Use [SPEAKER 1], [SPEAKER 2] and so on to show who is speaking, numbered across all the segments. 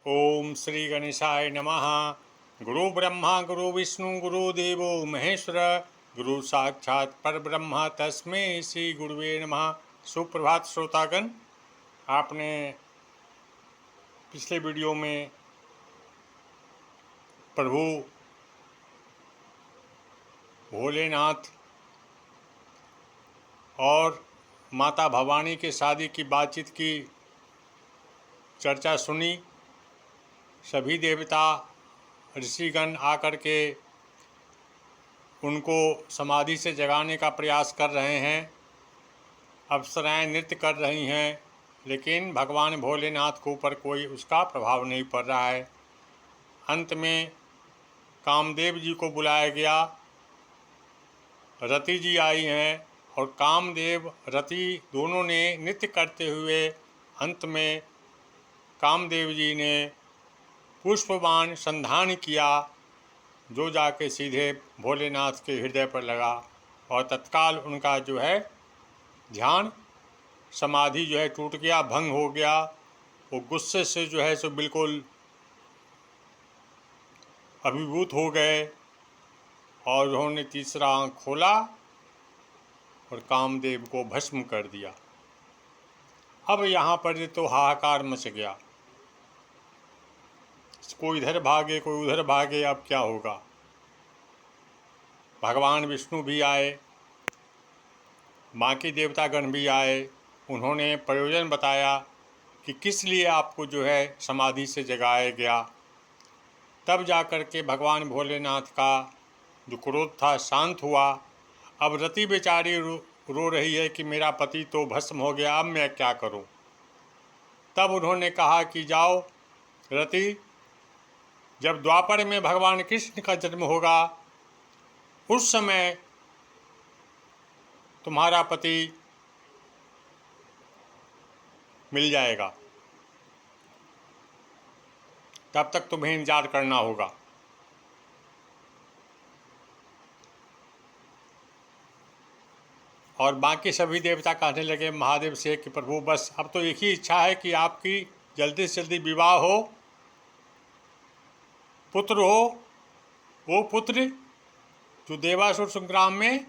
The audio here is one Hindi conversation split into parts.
[SPEAKER 1] ओम श्री गणेशाय नमः। गुरु ब्रह्मा गुरु विष्णु गुरुदेवो महेश्वर गुरु साक्षात परब्रह्म तस्मै श्री गुरुवे नमः। सुप्रभात श्रोतागण, आपने पिछले वीडियो में प्रभु भोलेनाथ और माता भवानी के शादी की बातचीत की चर्चा सुनी। सभी देवता ऋषिगण आकर के उनको समाधि से जगाने का प्रयास कर रहे हैं। अप्सराएं नृत्य कर रही हैं, लेकिन भगवान भोलेनाथ के ऊपर कोई उसका प्रभाव नहीं पड़ रहा है। अंत में कामदेव जी को बुलाया गया। रति जी आई हैं और कामदेव रति दोनों ने नृत्य करते हुए अंत में कामदेव जी ने पुष्पबाण संधान किया, जो जाके सीधे भोलेनाथ के हृदय पर लगा और तत्काल उनका जो है ध्यान समाधि जो है टूट गया, भंग हो गया। वो गुस्से से जो है सो बिल्कुल अभिभूत हो गए और उन्होंने तीसरा आँख खोला और कामदेव को भस्म कर दिया। अब यहाँ पर तो हाहाकार मच गया, कोई इधर भागे कोई उधर भागे। अब क्या होगा? भगवान विष्णु भी आए, बाकी देवतागण भी आए। उन्होंने प्रयोजन बताया कि किस लिए आपको जो है समाधि से जगाया गया। तब जाकर के भगवान भोलेनाथ का जो क्रोध था शांत हुआ। अब रति बेचारी रो रही है कि मेरा पति तो भस्म हो गया, अब मैं क्या करूं? तब उन्होंने कहा कि जाओ रति, जब द्वापर में भगवान कृष्ण का जन्म होगा उस समय तुम्हारा पति मिल जाएगा, तब तक तुम्हें इंतजार करना होगा। और बाकी सभी देवता कहने लगे महादेव से कि प्रभु बस अब तो एक ही इच्छा है कि आपकी जल्दी से जल्दी विवाह हो, पुत्र हो। वो पुत्र जो देवासुर संग्राम में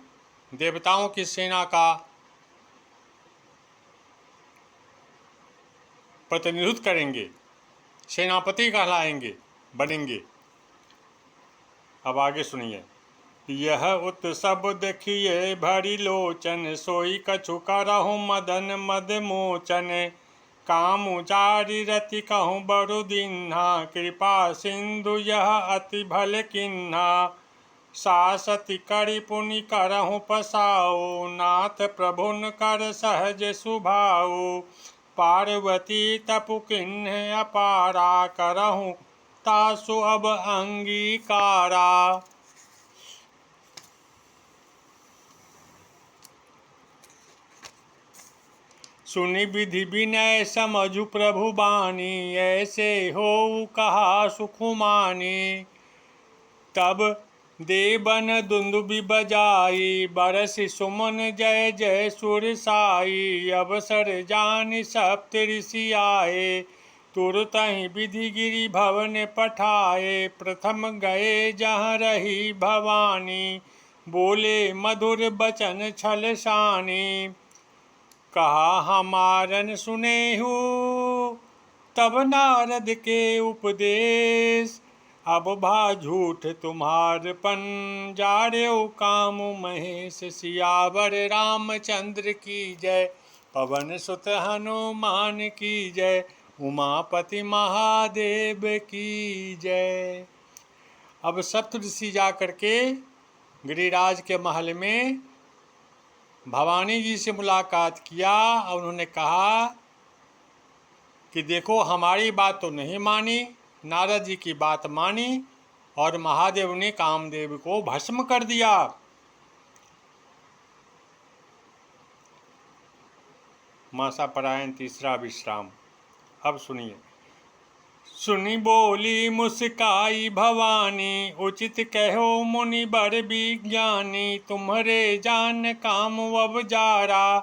[SPEAKER 1] देवताओं की सेना का प्रतिनिधित्व करेंगे, सेनापति कहलाएंगे, बनेंगे। अब आगे सुनिए। यह उत्सव देखिए भरी लोचन, सोई कछु करहु मदन मद मोचन। कामु जारी रति कहूँ बरु दिन्हा, कृपा सिंधु यह अति भल किन्हा। सासति करि पुनि करहु पसाओ, नाथ प्रभुन कर सहज सुभाओ। पार्वती तपु किन्ह अपारा, करहु तासु अब अंगीकारा। सुनि विधि विनय समझु प्रभु बानी, ऐसे हो कहा सुखुमानी। तब देवन दुंदुबि बजाई, बरसि सुमन जय जय सुर साई। अवसर जानि सप्त ऋषि आए, तुरतहि विधि गिरि भवन पठाए। प्रथम गए जहाँ रही भवानी, बोले मधुर बचन छल सानी। कहा हमारन सुनेहु तब नारद के उपदेश, अब भा झूठ तुम्हार पन जार्यो कामु महेश। सियावर रामचंद्र की जय, पवन सुत हनुमान की जय, उमापति महादेव की जय। अब सप्तऋषि जा करके गिरिराज के महल में भवानी जी से मुलाकात किया और उन्होंने कहा कि देखो हमारी बात तो नहीं मानी, नारद जी की बात मानी और महादेव ने कामदेव को भस्म कर दिया। मासा परायण तीसरा विश्राम। अब सुनिए। सुनी बोली मुस्काई भवानी, उचित कहो मुनि बर विज्ञानी। तुम्हारे जान काम अब जारा,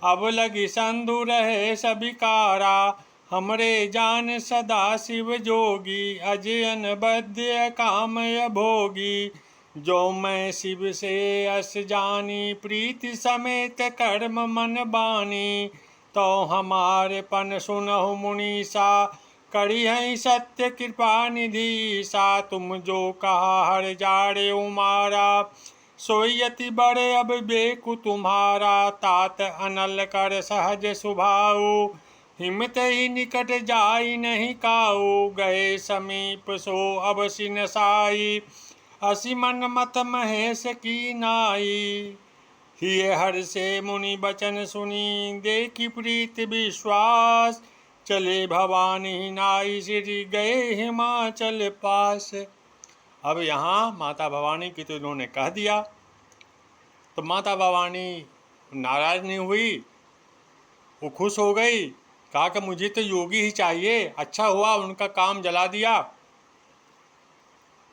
[SPEAKER 1] अब लगी संधु रहे सबिकारा। हमरे जान सदा शिव जोगी, अजयन बद्य कामय भोगी। जो मैं शिव से अस जानी, प्रीति समेत कर्म मन बानी। तो हमारे पन सुनहु मुनीसा, करिहै सत्य कृपा निधि सा। तुम जो कहा हर जाड़े उमारा, सोई अति बड़े अब बेकु तुम्हारा। तात अनल कर सहज सुभाऊ, हिम्मत ही निकट जाई नहीं काऊ। गए समीप सो अब सिन साई, असी मन मत महेश की नाई। हिय हर से मुनि बचन सुनी, देखी प्रीति विश्वास। चले भवानी नाई श्री, गए हिमाचल पास। अब यहाँ माता भवानी की तो इन्होंने कह दिया, तो माता भवानी नाराज नहीं हुई, वो खुश हो गई। कहा कि मुझे तो योगी ही चाहिए। अच्छा हुआ उनका काम जला दिया।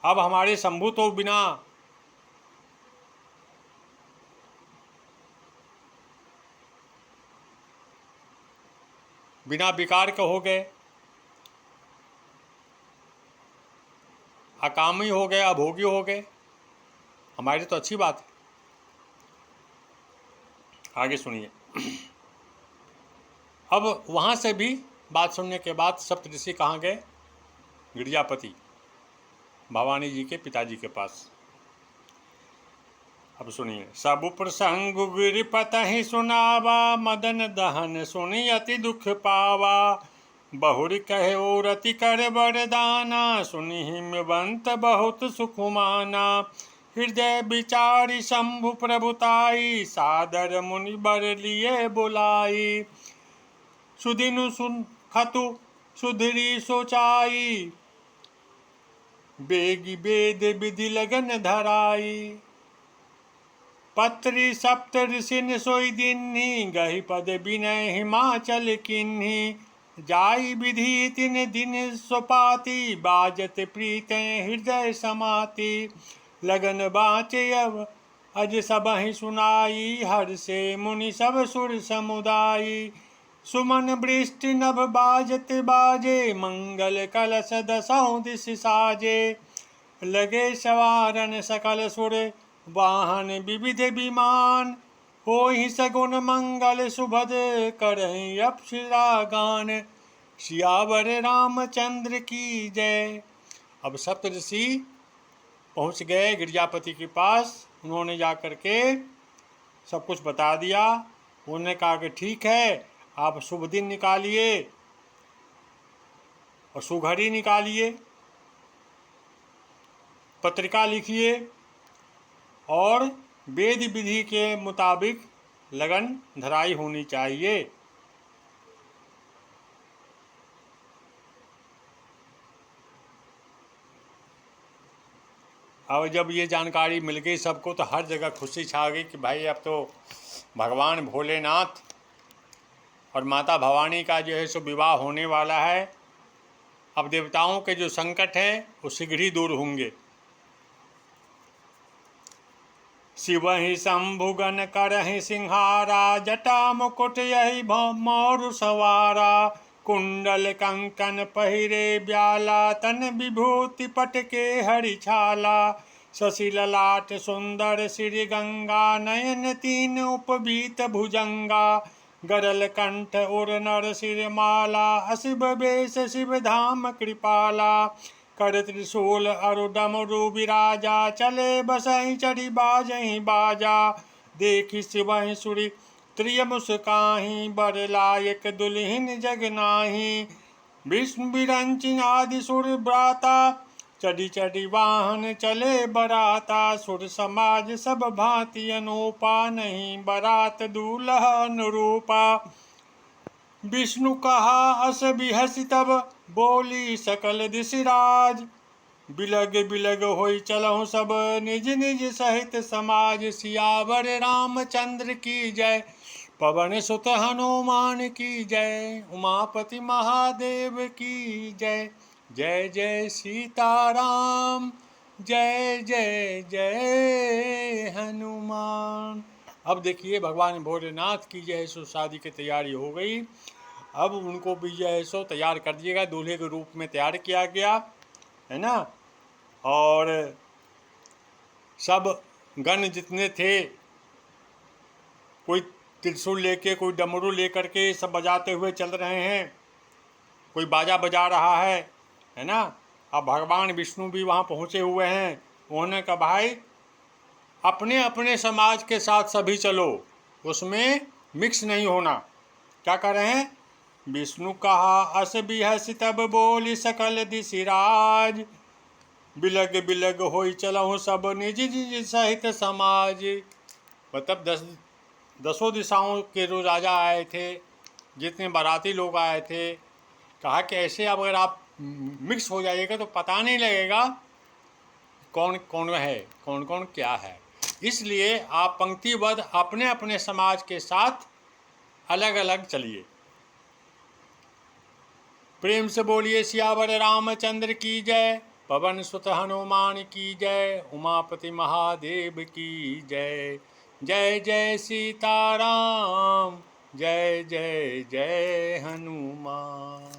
[SPEAKER 1] अब हमारे शंभू तो बिना विकार के हो गए, अकामी हो गए, अभोगी हो गए। हमारी तो अच्छी बात है। आगे सुनिए। अब वहाँ से भी बात सुनने के बाद सप्तऋषि कहाँ गए? गिरजापति भवानी जी के पिताजी के पास। अब सुनिए। सब प्रसंग गिरिपतहि सुनावा, मदन दहन सुनि अति दुख पावा। बहुरी कहे ओ रति कर वरदाना, सुनि हिमवंत बहुत सुख माना। हृदय विचारी शंभु प्रभुताई, सादर मुनि बर लिए बुलाई। सुदिनु सुन खतु सुधरी सोचाई, बेगी वेद विधि लगन धराई। पत्री सप्त ऋषिन सोई दिन्ही, गही पद विनय हिमाचल किन्ही। जाई विधि तिन दिन सुपाति, बाजत प्रीत हृदय समाति। लगन बाचे अब अज सबहि सुनाई, हर से मुनि सब सुर समुदाई। सुमन वृष्टि नभ बाजत बाजे, मंगल कलश दसों दिश साजे। लगे सवारन सकल सुर, वाहन विविध विमान। होहि सगुन मंगल सुभद, करहि अप्सरा गान। सियावर रामचंद्र की जय। अब सप्तऋषि पहुँच गए गिरजापति के पास। उन्होंने जाकर के सब कुछ बता दिया। उन्होंने कहा कि ठीक है, आप शुभ दिन निकालिए और सुघड़ी निकालिए, पत्रिका लिखिए और वेद विधि के मुताबिक लगन धराई होनी चाहिए। अब जब ये जानकारी मिल गई सबको, तो हर जगह खुशी छा गई कि भाई अब तो भगवान भोलेनाथ और माता भवानी का जो है सो विवाह होने वाला है। अब देवताओं के जो संकट हैं वो शीघ्र ही दूर होंगे। शिव ही शंभुगन करहि सिंहारा, जटा मुकुट यही मोरु सवारा। कुंडल कंकन पहिरे ब्याला, तन विभूति पटके हरि छाला। शशि ललाट सुंदर श्री गंगा, नयन तीन उपवीत भुजंगा। गरल कंठ उर नर सिरमाला, अशिव बेश शिव धाम कृपाला। कर त्रिशूल अरु डमरु विराजा, चले बसहि चढ़ी बाजहि बाजा। देखि शिवहि सुरि त्रिय मुस्काहि, बर लायक दुल्हिन जग नाही। विष्णु विरंचि आदि सुर ब्राता, चढ़ी चढ़ी वाहन चले बराता। सुर समाज सब भांति अनूपा, नहीं बरात दूल्हा अनुरूपा। विष्णु कहा अस बिहसि तब, बोली सकल दिशिराज। बिलग बिलग होई चलहु सब, निज निज सहित समाज। सियावर रामचंद्र की जय, पवन सुत हनुमान की जय। उमापति महादेव की जय। जय जय सीताराम, जय जय जय हनुमान। अब देखिए भगवान भोलेनाथ की जय सो शादी की तैयारी हो गई। अब उनको भी जो है सो तैयार कर दिएगा, दूल्हे के रूप में तैयार किया गया, है ना। और सब गण जितने थे, कोई त्रिशूल लेके, कोई डमरू लेकर के सब बजाते हुए चल रहे हैं, कोई बाजा बजा रहा है ना। अब भगवान विष्णु भी वहाँ पहुँचे हुए हैं। उन्होंने कहा भाई अपने अपने समाज के साथ सभी चलो, उसमें मिक्स नहीं होना। क्या कर रहे हैं? विष्णु कहा अस बिहस तब बोली सकल दिशिराज, बिलग बिलग होई चलहु सब निज निज सहित समाज। मतलब दसों दिशाओं के जो राजा आए थे, जितने बाराती लोग आए थे, कहा कि ऐसे अगर आप मिक्स हो जाइएगा तो पता नहीं लगेगा कौन कौन है, कौन कौन क्या है। इसलिए आप पंक्तिबद्ध अपने अपने समाज के साथ अलग अलग चलिए। प्रेम से बोलिए सियावर रामचंद्र की जय, पवन सुत हनुमान की जय, उमापति महादेव की जय। जय जय सीताराम, जय जय जय हनुमान।